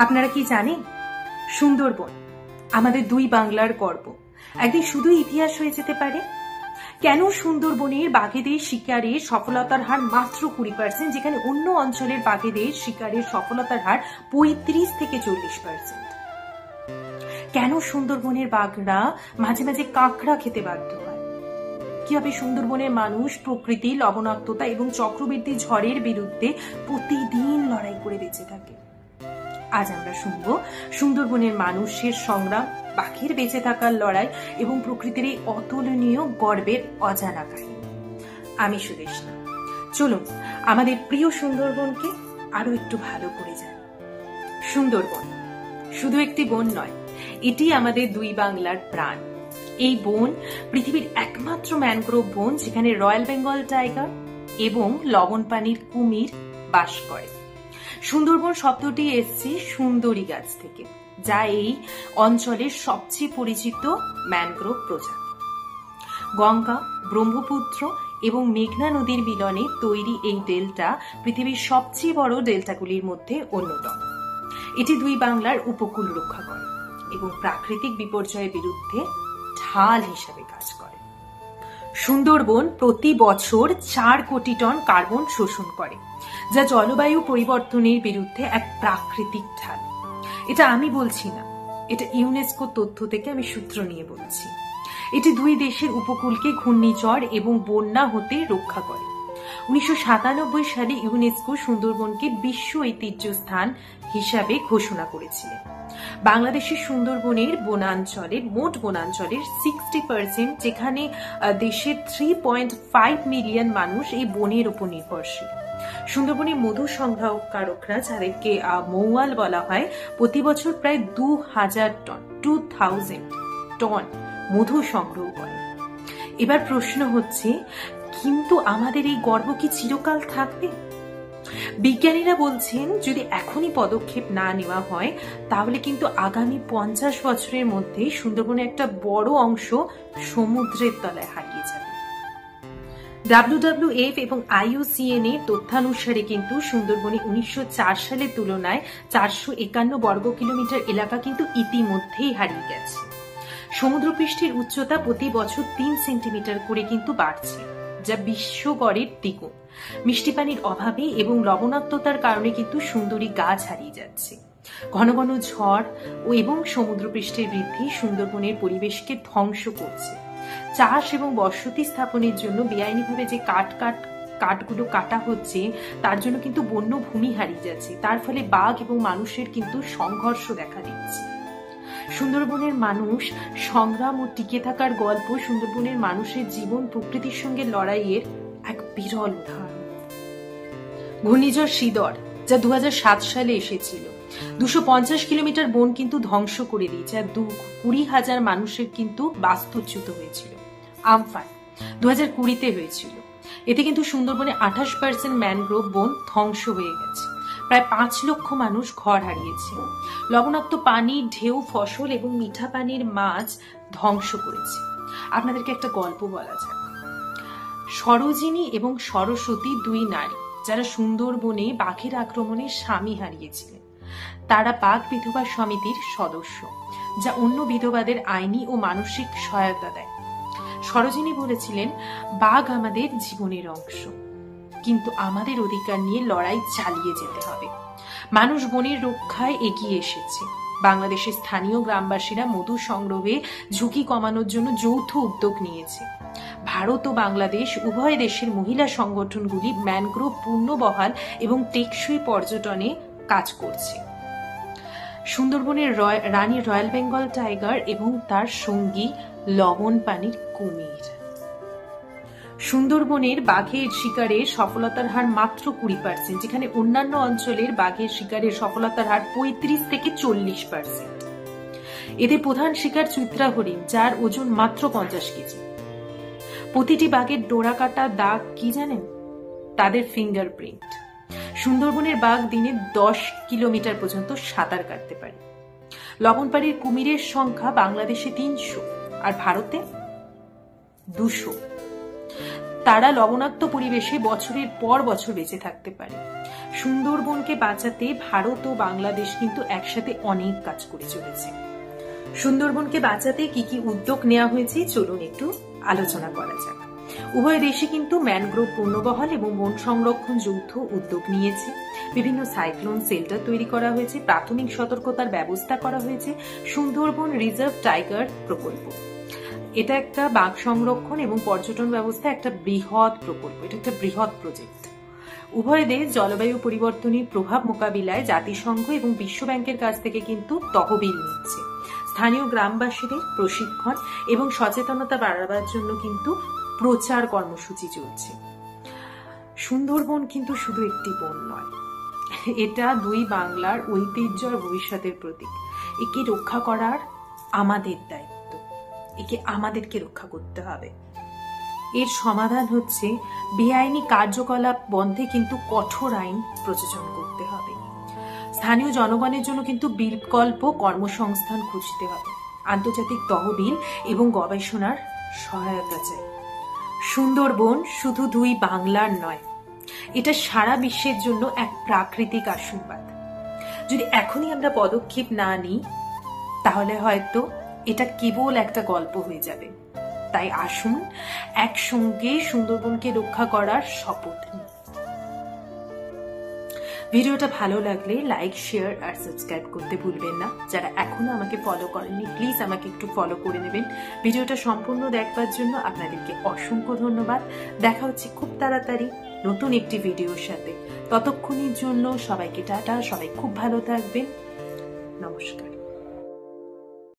আপনারা কি জানেন সুন্দরবন আমাদের দুই বাংলার গর্ব একদিন শুধু ইতিহাস হয়ে যেতে পারে? কেন সুন্দরবনের বাঘেদের শিকারের সফলতার হার মাত্র 20%, যেখানে অন্য অঞ্চলের বাঘেদের শিকারের সফলতার হার 35 থেকে 40%? কেন সুন্দরবনের বাঘরা মাঝে মাঝে কাঁকড়া খেতে বাধ্য হয়? কিভাবে সুন্দরবনের মানুষ প্রকৃতি, লবণাক্ততা এবং চক্রবৃদ্ধি ঝড়ের বিরুদ্ধে প্রতিদিন লড়াই করে বেঁচে থাকে? আজ আমরা শুনবো সুন্দরবনের মানুষের সংগ্রাম, বাঘের বেঁচে থাকার লড়াই এবং প্রকৃতির এই অতুলনীয় গর্বের অজানা কাহিনী। আমি সুদেষ্ণা। চলুন আমাদের প্রিয় সুন্দরবনকে আরো একটু ভালো করে জানি। সুন্দরবন শুধু একটি বন নয়, এটি আমাদের দুই বাংলার প্রাণ। এই বন পৃথিবীর একমাত্র ম্যানগ্রোভ বন যেখানে রয়্যাল বেঙ্গল টাইগার এবং লবণ পানির কুমির বাস করে। সুন্দরবন শব্দটি এসছে সুন্দরী গাছ থেকে, যা এই অঞ্চলের সবচেয়ে পরিচিত ম্যানগ্রোভ প্রজাতি। গঙ্গা, ব্রহ্মপুত্র এবং মেঘনা নদীর মিলনে তৈরি এই ডেল্টা পৃথিবীর সবচেয়ে বড় ডেল্টাগুলির মধ্যে অন্যতম। এটি দুই বাংলার উপকূল রক্ষা করে এবং প্রাকৃতিক বিপর্যয়ের বিরুদ্ধে ঢাল হিসাবে কাজ করে। সুন্দরবন প্রতি বছর 4 কোটি টন কার্বন শোষণ করে, যা জলবায়ু পরিবর্তনের বিরুদ্ধে এক প্রাকৃতিক ঢাল। এটা আমি বলছি না, এটা ইউনেস্কো তথ্য থেকে আমি সূত্র নিয়ে বলছি। এটি দুই দেশের উপকূলকে ঘূর্ণিঝড় এবং বন্যা হতে রক্ষা করে। 1997 সালে ইউনেস্কো সুন্দরবনকে বিশ্ব ঐতিহ্য স্থান হিসাবে ঘোষণা করেছিলেন। বাংলাদেশের সুন্দরবনের বনাঞ্চলের মোট বনাঞ্চলের 60%, যেখানে দেশের 3.5 মিলিয়ন মানুষ এই বনের উপর নির্ভরশীল। সুন্দরবনের মধু সংগ্রহকারকরা, যাদেরকে মৌয়াল বলা হয়, প্রতি বছর প্রায় 2000 টন মধু সংগ্রহ করে। এবার প্রশ্ন হচ্ছে, কিন্তু আমাদের এই গর্ব কি চিরকাল থাকবে? বিজ্ঞানীরা বলছেন, যদি এখনই পদক্ষেপ না নেওয়া হয় তাহলে কিন্তু আগামী 50 বছরের মধ্যে সুন্দরবনের একটা বড় অংশ সমুদ্রের তলায় হারিয়ে যাবে। WWF এবং IUCN এর তথ্যানুসারে কিন্তু সুন্দরবনে 1904 সালের তুলনায় 451 বর্গ কিলোমিটার এলাকা কিন্তু ইতিমধ্যেই হারিয়ে গেছে। সমুদ্রপৃষ্ঠের উচ্চতা প্রতি বছর 3 সেন্টিমিটার করে কিন্তু বাড়ছে, যা বিশ্ব গড়ের দ্বিগুণ। মিষ্টি পানির অভাবে এবং লবণাক্ততার কারণে কিন্তু সুন্দরী গাছ হারিয়ে যাচ্ছে। ঘন ঘন ঝড় এবং সমুদ্রপৃষ্ঠের বৃদ্ধি সুন্দরবনের পরিবেশকে ধ্বংস করছে। চাষ এবং বসতি স্থাপনের জন্য বেআইনিভাবে যে কাঠগুলো কাটা হচ্ছে, তার জন্য কিন্তু বন্য ভূমি হারিয়ে যাচ্ছে। তার ফলে বাঘ এবং মানুষের কিন্তু সংঘর্ষ দেখা দিচ্ছে। সুন্দরবনের মানুষ সংগ্রাম ও টিকে থাকার গল্প সুন্দরবনের মানুষের জীবন প্রকৃতির সঙ্গে লড়াইয়ের এক বিরল উদাহরণ। ঘূর্ণিঝড় সিদর, যা 2007 সালে এসেছিল, 250 কিলোমিটার বন কিন্তু ধ্বংস করে দিয়েছে, আর 20,000 মানুষের কিন্তু বাস্তুচ্যুত হয়েছিল। আমফান 2020-তে হয়েছিল, এতে কিন্তু সুন্দরবনে 28% ম্যানগ্রোভ বন ধ্বংস হয়ে গেছে। প্রায় 5 লক্ষ মানুষ ঘর হারিয়েছে। লবণাক্ত পানির ঢেউ ফসল এবং মিঠা পানির মাছ ধ্বংস করেছে। আপনাদেরকে একটা গল্প বলা যায়। সরোজিনী এবং সরস্বতী, দুই নারী যারা সুন্দরবনে বাঘের আক্রমণে স্বামী হারিয়েছিলেন। তারা বাঘ বিধবা সমিতির সদস্য, যা অন্য বিধবাদের আইনি ও মানসিক সহায়তা দেয়। সরোজিনী বলেছিলেন, বাঘ আমাদের জীবনের অংশ, কিন্তু আমাদের অধিকার নিয়ে লড়াই চালিয়ে যেতে হবে। মানুষ বনের রক্ষায় এগিয়ে এসেছে। বাংলাদেশের স্থানীয় গ্রামবাসীরা মধু সংগ্রহে ঝুঁকি কমানোর জন্য যৌথ উদ্যোগ নিয়েছে। ভারত ও বাংলাদেশ উভয় দেশের মহিলা সংগঠনগুলি ম্যানগ্রোভ পুনর্বহাল এবং টেকসই পর্যটনে কাজ করছে। সুন্দরবনের রানী রয়্যাল বেঙ্গল টাইগার এবং তার সঙ্গী লবণ পানির কুমির। সুন্দরবনের বাঘের শিকারের সফলতার হার মাত্র 20%, যেখানে অন্যান্য অঞ্চলের বাঘের শিকারের সফলতার হার 35 থেকে 40%। এদের প্রধান শিকার চৈত্রা হরিণ, যার ওজন মাত্র 50 কেজি। প্রতিটি বাঘের ডোরা কাটা দাগ কি জানেন? তাদের ফিঙ্গারপ্রিন্ট। সুন্দরবনের বাঘ দিনে 10 কিলোমিটার পর্যন্ত সাঁতার কাটতে পারে। লবণ পানির কুমিরের সংখ্যা বাংলাদেশে 300 আর ভারতে 200। তারা লবণাক্ত পরিবেশে বছরের পর বছর বেঁচে থাকতে পারে। সুন্দরবনকে বাঁচাতে ভারত ও বাংলাদেশ কিন্তু একসাথে অনেক কাজ করে চলেছে। সুন্দরবনকে বাঁচাতে কি কি উদ্যোগ নেওয়া হয়েছে চলুন একটু আলোচনা করা যাক। উভয় দেশে কিন্তু ম্যানগ্রোভ পুনর্বহাল এবং বন সংরক্ষণ যৌথ উদ্যোগ নিয়েছে। বিভিন্ন সাইক্লোন শেল্টার তৈরি করা হয়েছে, প্রাথমিক সতর্কতার ব্যবস্থা করা হয়েছে। সুন্দরবন রিজার্ভ টাইগার প্রকল্প, এটা একটা বাঘ সংরক্ষণ এবং পর্যটন ব্যবস্থা একটা বৃহৎ প্রকল্প, এটা একটা বৃহৎ প্রজেক্ট। উভয় দেশ জলবায়ু পরিবর্তনের প্রভাব মোকাবিলায় জাতিসংঘ এবং বিশ্ব ব্যাংকের কাছ থেকে কিন্তু তহবিল নিচ্ছে। স্থানীয় গ্রামবাসীদের প্রশিক্ষণ এবং সচেতনতা বাড়াবার জন্য কিন্তু প্রচার কর্মসূচি চলছে। সুন্দরবন কিন্তু শুধু একটি বন নয়, এটা দুই বাংলার ঐতিহ্য আর ভবিষ্যতের প্রতীক। একে রক্ষা করার আমাদের দায়িত্ব, একে আমাদেরকে রক্ষা করতে হবে। এর সমাধান হচ্ছে বেআইনি কার্যকলাপ বন্ধে কিন্তু কঠোর আইন প্রযোজন করতে হবে। স্থানীয় জনগণের জন্য কিন্তু বিকল্প কর্মসংস্থান খুঁজতে হবে। আন্তর্জাতিক তহবিল এবং গবেষণার সহায়তা চাই। সুন্দরবন শুধু দুই বাংলার নয়, এটা সারা বিশ্বের জন্য এক প্রাকৃতিক আশীর্বাদ। যদি এখনই আমরা পদক্ষেপ না নিই তাহলে হয়তো এটা কেবল একটা গল্প হয়ে যাবে। তাই আসুন একসঙ্গে সুন্দরবনকে রক্ষা করার শপথ নিই। ভিডিওটা ভালো লাগলে লাইক, শেয়ার আর সাবস্ক্রাইব করতে ভুলবেন না। যারা এখনো আমাকে ফলো করেননি প্লিজ আমাকে একটু ফলো করে নেবেন। ভিডিওটা সম্পূর্ণ দেখবার জন্য আপনাদেরকে অসংখ্য ধন্যবাদ। দেখা হচ্ছে খুব তাড়াতাড়ি নতুন একটি ভিডিওর সাথে। ততক্ষণের জন্য সবাইকে টাটা, সবাই খুব ভালো থাকবেন। নমস্কার।